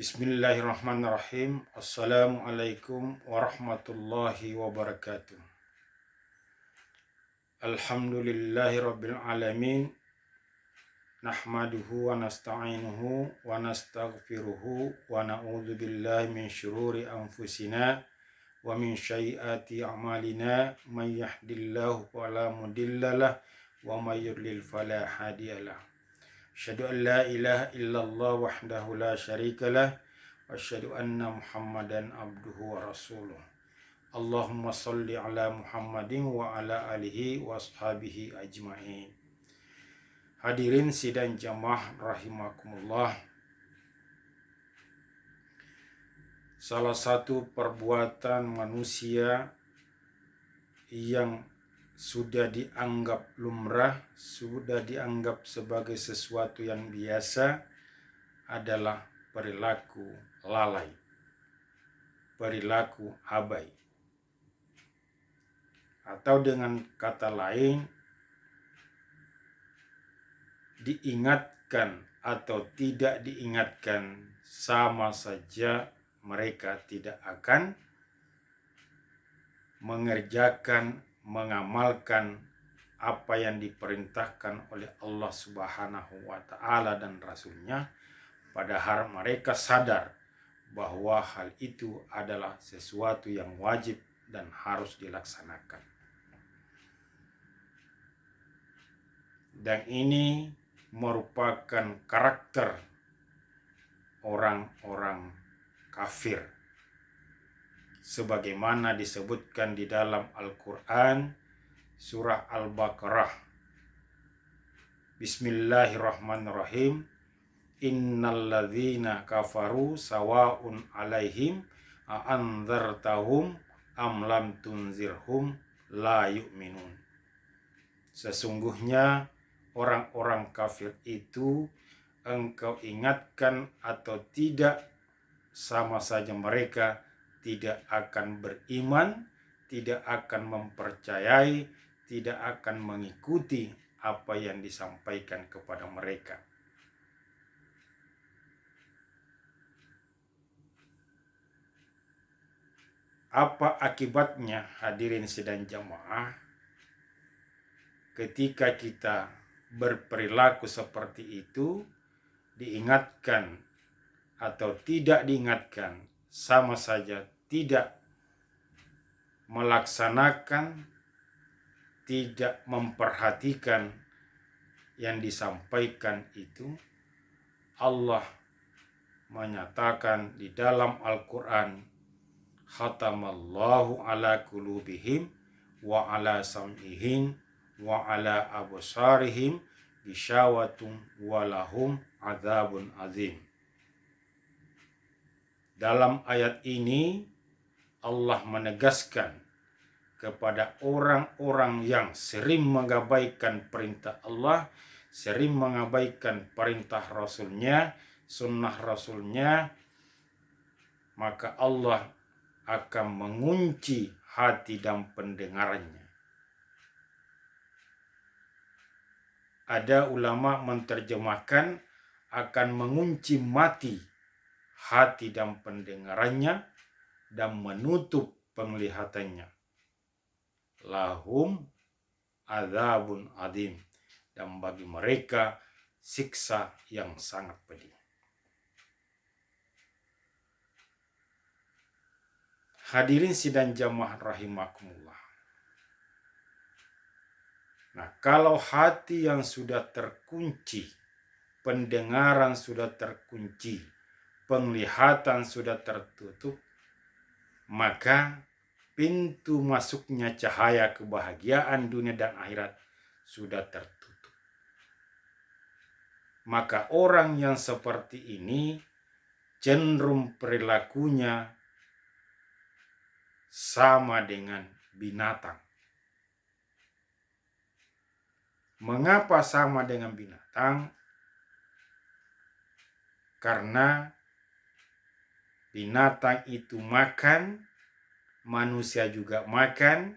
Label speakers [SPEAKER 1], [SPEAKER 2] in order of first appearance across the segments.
[SPEAKER 1] Bismillahirrahmanirrahim. Assalamualaikum warahmatullahi wabarakatuh. Alhamdulillahi rabbil alamin. Nahmaduhu wa nasta'inuhu wa nastaghfiruhu wa na'udzu billahi min syururi anfusina wa min sayyiati a'malina. May yahdihillahu fala mudhillalah wa may yudlil fala hadiyalah. Asyhadu an la ilaha illallah wahdahu la syarikalah wa asyhadu anna Muhammadan abduhu wa rasuluh. Allahumma shalli ala Muhammadin wa ala alihi wa ashabihi ajma'in. Hadirin sidang jamaah rahimakumullah. Salah satu perbuatan manusia yang sudah dianggap lumrah, sudah dianggap sebagai sesuatu yang biasa adalah perilaku lalai, perilaku abai. Atau dengan kata lain, diingatkan atau tidak diingatkan sama saja mereka tidak akan mengerjakan, mengamalkan apa yang diperintahkan oleh Allah Subhanahu wa ta'ala dan Rasulnya, padahal mereka sadar bahwa hal itu adalah sesuatu yang wajib dan harus dilaksanakan. Dan ini merupakan karakter orang-orang kafir, sebagaimana disebutkan di dalam Al-Quran surah Al-Baqarah. Bismillahirrahmanirrahim. Innalladzina kafaru sawa'un alaihim a'andzartahum am lam tunzirhum la yu'minun. Sesungguhnya orang-orang kafir itu engkau ingatkan atau tidak, sama saja mereka tidak akan beriman, tidak akan mempercayai, tidak akan mengikuti apa yang disampaikan kepada mereka. Apa akibatnya, hadirin sidang jamaah, ketika kita berperilaku seperti itu? Diingatkan atau tidak diingatkan, sama saja tidak melaksanakan, tidak memperhatikan yang disampaikan itu. Allah menyatakan di dalam Al-Quran, khatamallahu ala qulubihim wa ala sam'ihim wa ala absarihim gisyawatum walahum adzabun azim. Dalam ayat ini Allah menegaskan kepada orang-orang yang sering mengabaikan perintah Allah, sering mengabaikan perintah Rasulnya, sunnah Rasulnya, maka Allah akan mengunci hati dan pendengarannya. Ada ulama menterjemahkan akan mengunci mati, hati dan pendengarannya, dan menutup penglihatannya. Lahum adzabun adzim, dan bagi mereka siksa yang sangat pedih. Hadirin sidang jamaah rahimakumullah. Nah, kalau hati yang sudah terkunci, pendengaran sudah terkunci, penglihatan sudah tertutup, maka pintu masuknya cahaya kebahagiaan dunia dan akhirat sudah tertutup. Maka orang yang seperti ini cenderung perilakunya sama dengan binatang. Mengapa sama dengan binatang? Karena binatang itu makan, manusia juga makan.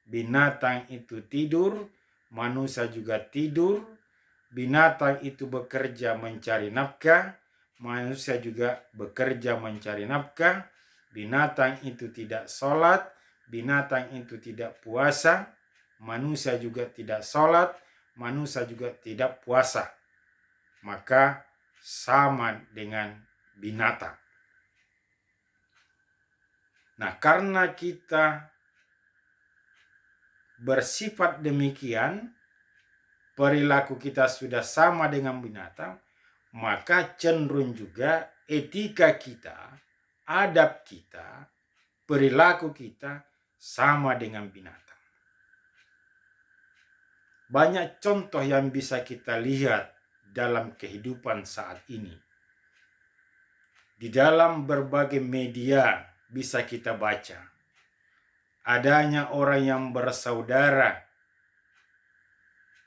[SPEAKER 1] Binatang itu tidur, manusia juga tidur. Binatang itu bekerja mencari nafkah, manusia juga bekerja mencari nafkah. Binatang itu tidak sholat, binatang itu tidak puasa, manusia juga tidak sholat, manusia juga tidak puasa. Maka sama dengan binatang. Nah, karena kita bersifat demikian, perilaku kita sudah sama dengan binatang, maka cenderung juga etika kita, adab kita, perilaku kita sama dengan binatang. Banyak contoh yang bisa kita lihat dalam kehidupan saat ini. Di dalam berbagai media bisa kita baca adanya orang yang bersaudara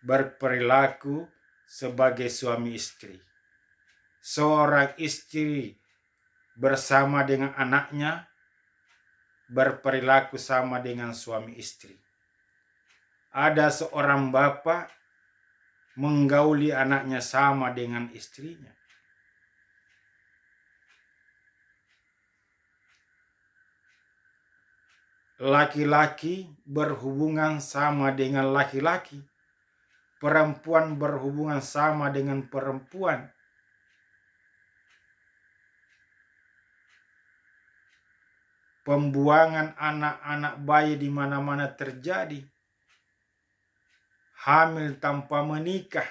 [SPEAKER 1] berperilaku sebagai suami istri. Seorang istri bersama dengan anaknya berperilaku sama dengan suami istri. Ada seorang bapak menggauli anaknya sama dengan istrinya. Laki-laki berhubungan sama dengan laki-laki. Perempuan berhubungan sama dengan perempuan. Pembuangan anak-anak bayi di mana-mana terjadi. Hamil tanpa menikah.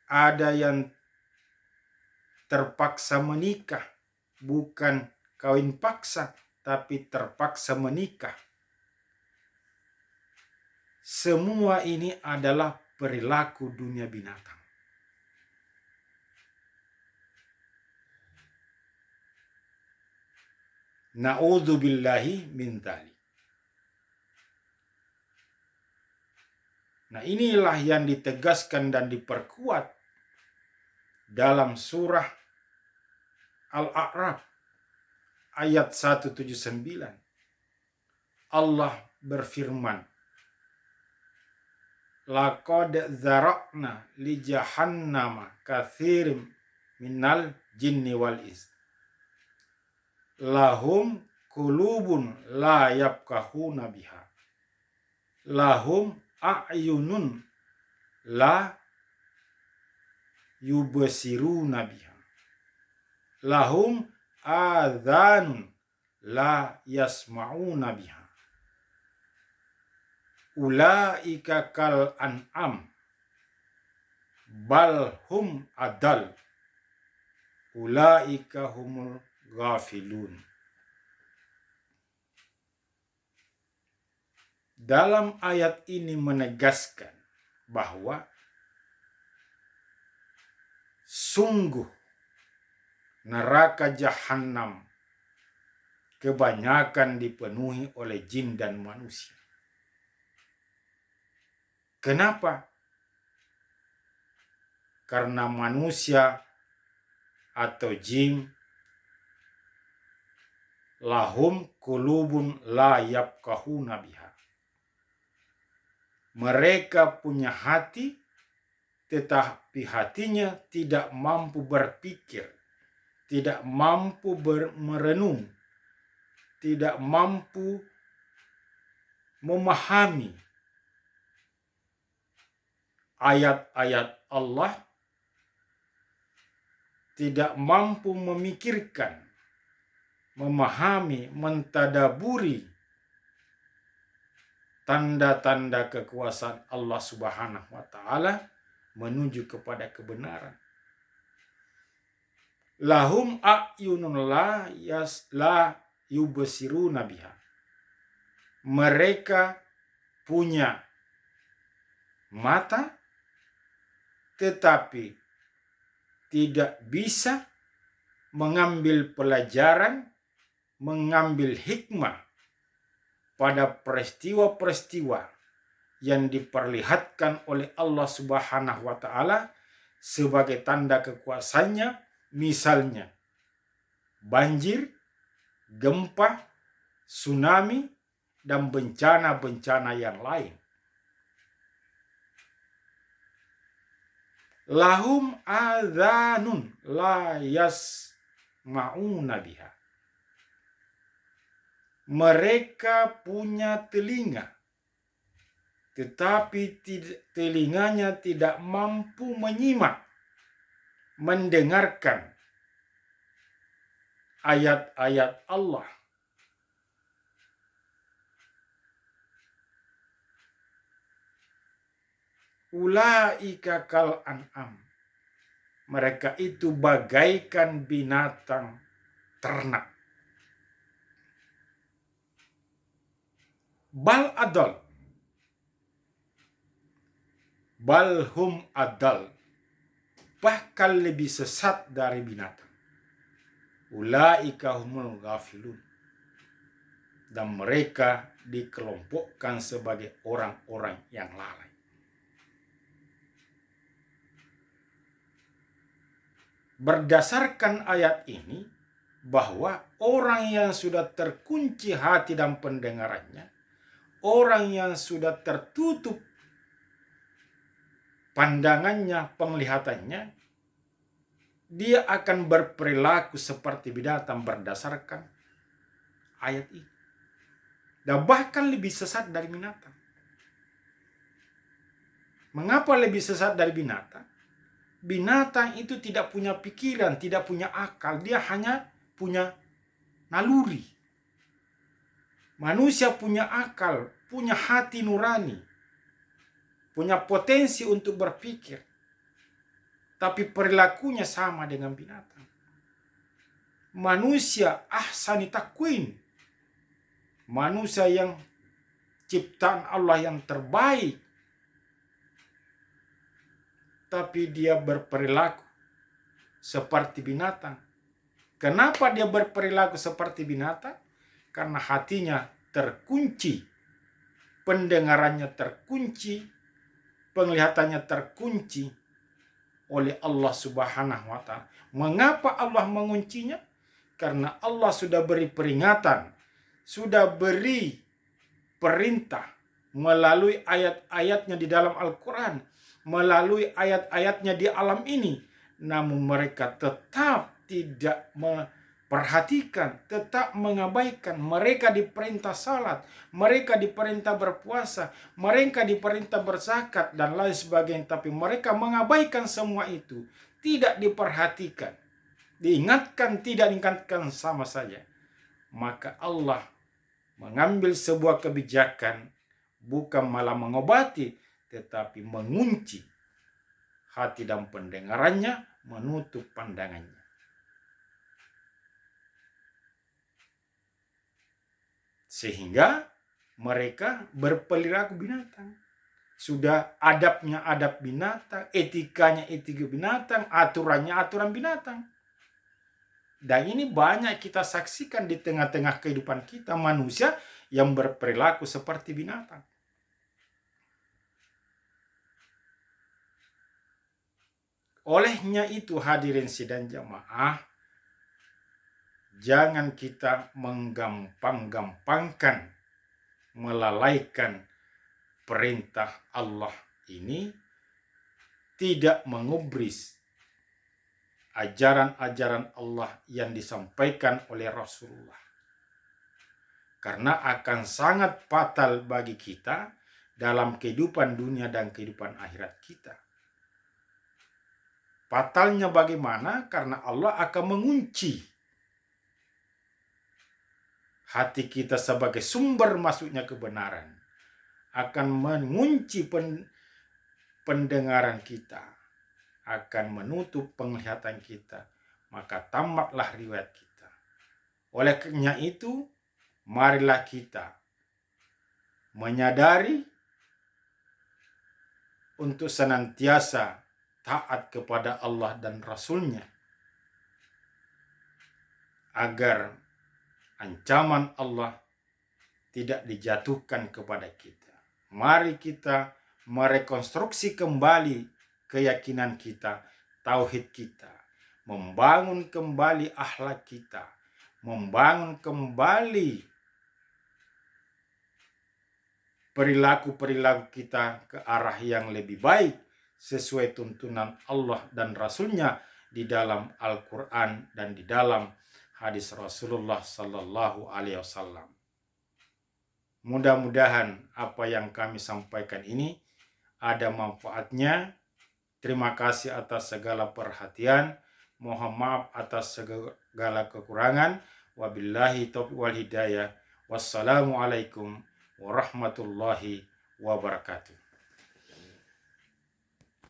[SPEAKER 1] Ada yang terpaksa menikah, bukan kawin paksa, tapi terpaksa menikah. Semua ini adalah perilaku dunia binatang. Na'udzubillahi min dzalik. Nah, inilah yang ditegaskan dan diperkuat dalam surah Al-A'raf ayat 179. Allah berfirman, laqad dzara'na li jahannama katsirin minal jinni wal ins. Lahum qulubun la yafqahuna biha. Lahum a'yunun la yubsiruna biha. Lahum adhanun la yasma'una biha. Ulaika kal an'am bal hum adal. Ulaika humul ghafilun. Dalam ayat ini menegaskan bahwa sungguh neraka jahanam kebanyakan dipenuhi oleh jin dan manusia. Kenapa? Karena manusia atau jin lahum qulubun la yafqahuna biha. Mereka punya hati, tetapi hatinya tidak mampu berpikir, tidak mampu merenung, tidak mampu memahami ayat-ayat Allah, tidak mampu memikirkan, memahami, mentadaburi tanda-tanda kekuasaan Allah Subhanahu wa taala menuju kepada kebenaran. Lahum a'yunun la yubsiruna biha. Mereka punya mata tetapi tidak bisa mengambil pelajaran, mengambil hikmah pada peristiwa-peristiwa yang diperlihatkan oleh Allah Subhanahu wa taala sebagai tanda kekuasaannya, misalnya banjir, gempa, tsunami, dan bencana-bencana yang lain. Lahum adhanun la yasma'una biha. Mereka punya telinga, tetapi telinganya tidak mampu menyimak, mendengarkan ayat-ayat Allah. Ulaika kal an'am. Mereka itu bagaikan binatang ternak. Bal adal. Balhum adal. Bahkan lebih sesat dari binatang. Ulaika humul ghafilun. Dan mereka dikelompokkan sebagai orang-orang yang lalai. Berdasarkan ayat ini, bahwa orang yang sudah terkunci hati dan pendengarannya, orang yang sudah tertutup pandangannya, penglihatannya, dia akan berperilaku seperti binatang berdasarkan ayat ini. Dan bahkan lebih sesat dari binatang. Mengapa lebih sesat dari binatang? Binatang itu tidak punya pikiran, tidak punya akal. Dia hanya punya naluri. Manusia punya akal, punya hati nurani, punya potensi untuk berpikir. Tapi perilakunya sama dengan binatang. Manusia ahsani takwin. Manusia yang ciptaan Allah yang terbaik. Tapi dia berperilaku seperti binatang. Kenapa dia berperilaku seperti binatang? Karena hatinya terkunci, pendengarannya terkunci, penglihatannya terkunci oleh Allah Subhanahu wa Ta'ala. Mengapa Allah menguncinya? Karena Allah sudah beri peringatan, sudah beri perintah melalui ayat-ayatnya di dalam Al-Quran, melalui ayat-ayatnya di alam ini. Namun mereka tetap tidak memperhatikan, tetap mengabaikan. Mereka diperintah salat, mereka diperintah berpuasa, mereka diperintah berzakat dan lain sebagainya. Tapi mereka mengabaikan semua itu. Tidak diperhatikan. Diingatkan, tidak diingatkan sama saja. Maka Allah mengambil sebuah kebijakan, bukan malah mengobati, tetapi mengunci hati dan pendengarannya, menutup pandangannya. Sehingga mereka berperilaku binatang. Sudah adabnya adab binatang, etikanya etika binatang, aturannya aturan binatang. Dan ini banyak kita saksikan di tengah-tengah kehidupan kita, manusia yang berperilaku seperti binatang. Olehnya itu hadirin sidang jamaah, jangan kita menggampang-gampangkan, melalaikan perintah Allah ini, tidak mengubris ajaran-ajaran Allah yang disampaikan oleh Rasulullah. Karena akan sangat fatal bagi kita dalam kehidupan dunia dan kehidupan akhirat kita. Fatalnya bagaimana? Karena Allah akan mengunci hati kita sebagai sumber masuknya kebenaran. Akan mengunci pendengaran kita. Akan menutup penglihatan kita. Maka tamatlah riwayat kita. Oleh karena itu, marilah kita menyadari untuk senantiasa taat kepada Allah dan Rasul-Nya, agar ancaman Allah tidak dijatuhkan kepada kita. Mari kita merekonstruksi kembali keyakinan kita, tauhid kita, membangun kembali akhlak kita, membangun kembali perilaku-perilaku kita ke arah yang lebih baik, sesuai tuntunan Allah dan Rasulnya di dalam Al-Quran dan di dalam hadis Rasulullah Sallallahu Alaihi Wasallam. Mudah-mudahan apa yang kami sampaikan ini ada manfaatnya. Terima kasih atas segala perhatian. Mohon maaf atas segala kekurangan. Wabillahi taufiq wal hidayah. Wassalamualaikum warahmatullahi wabarakatuh.